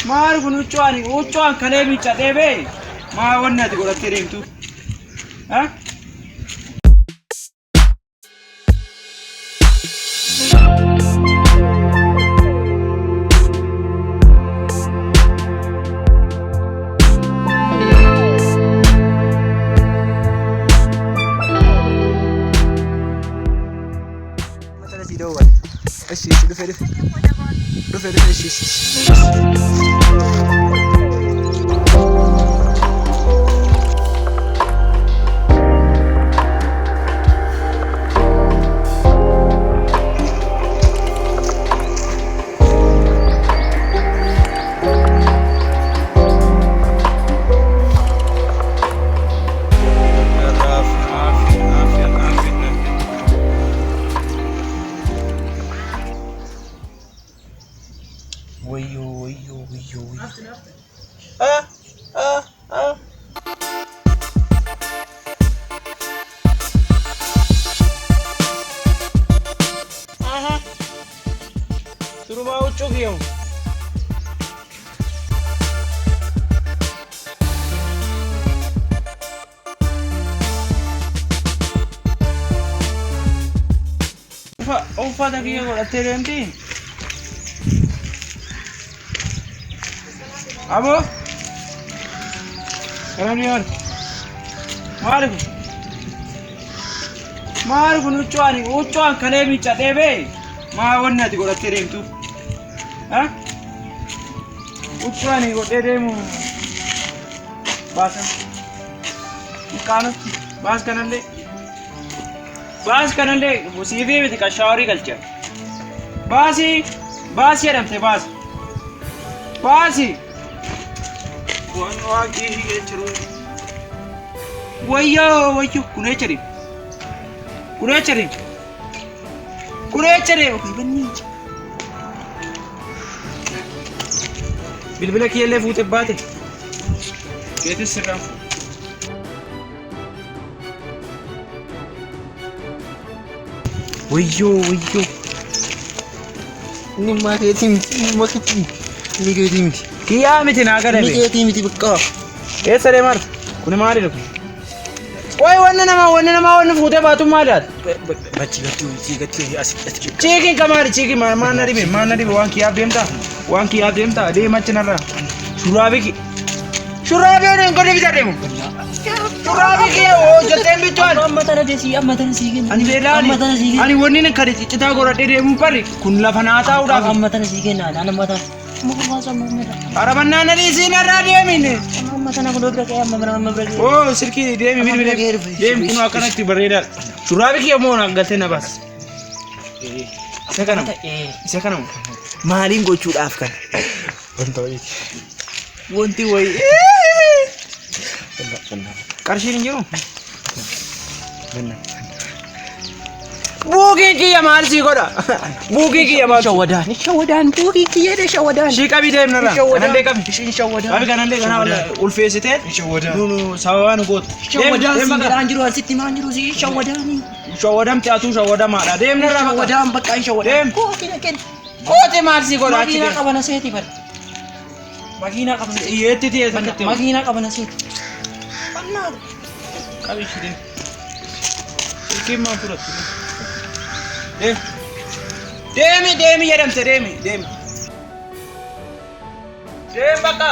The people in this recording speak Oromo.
maal kun uccuan kalee miicca deebee maa wanni ati godhattee deemtu ha ايش دفع ايش ويو suruh mau ucuk yung Ufa lagi yang udah terhenti. Abo? Karam lihat. Maru ucuan kalian bicara debe. Mawan nanti gua terem tu. Hah? Ucuan ini gua teremu. Basan. Kanan. Bas kanan deh. Bas kanan deh. Musibi itu kashari culture. Basi ya ramte bas. Basi. Wagi higeru. Wayo kune cari. Bani. Bilbila kiye le fute bate. Kete sirra. Wayo. Ni marketing. Kiya miti naga debe. Miti bukka. Sare mar. Kune mari ruk. Oi wanna fute batu malat. Bachi gatu asik. Chicken kamari chicken mana di wan kiya demta de machinara. Shurabi ne ngode bisa demu. Shurabi ke o jotem bitan. Amma tana desi gin. Ani belani. Ani wonni ne kare cita gora de demu pari kun la fanata uda. Amma tana sigin na ana mata. Arabanna nari sina radiyamine. Amma tana ko dobra ke amma brake. Oh sirki demi dem kuno akana ti bareda. Shurabi ke mo na galtena bas. Isa kana. Malin gochuudhaaf kan. Wanti wayi. Qarshiin hin jiru. Buukiin kiyya maal sii godha? Buukiin kiyya maal? Shawadaan buukiin kiyya de shawadaan. Shii qabii deemnarra. Kanallee qabi. Shawadaan. Qabi kanallee kana wala ulfeessitee. Nunu sababaa nu gootu. Shawadaan singaraan jiru asitti maan jiru si shawadaani. Shawadamti atuu shawadamaadha. Deemnarra bakka. Shawadaan bakka hin shawadaan. Deem. Koote maal sii godha? Makiina qabana seeti bar. Makiina qabana. Yeetti tiyee sakkatti. Makiina qabana seeti. Bannaa. Qabii shi deem. Ilkiin maan fudhattu? Deemi jedhamte deemi. Deem bakka.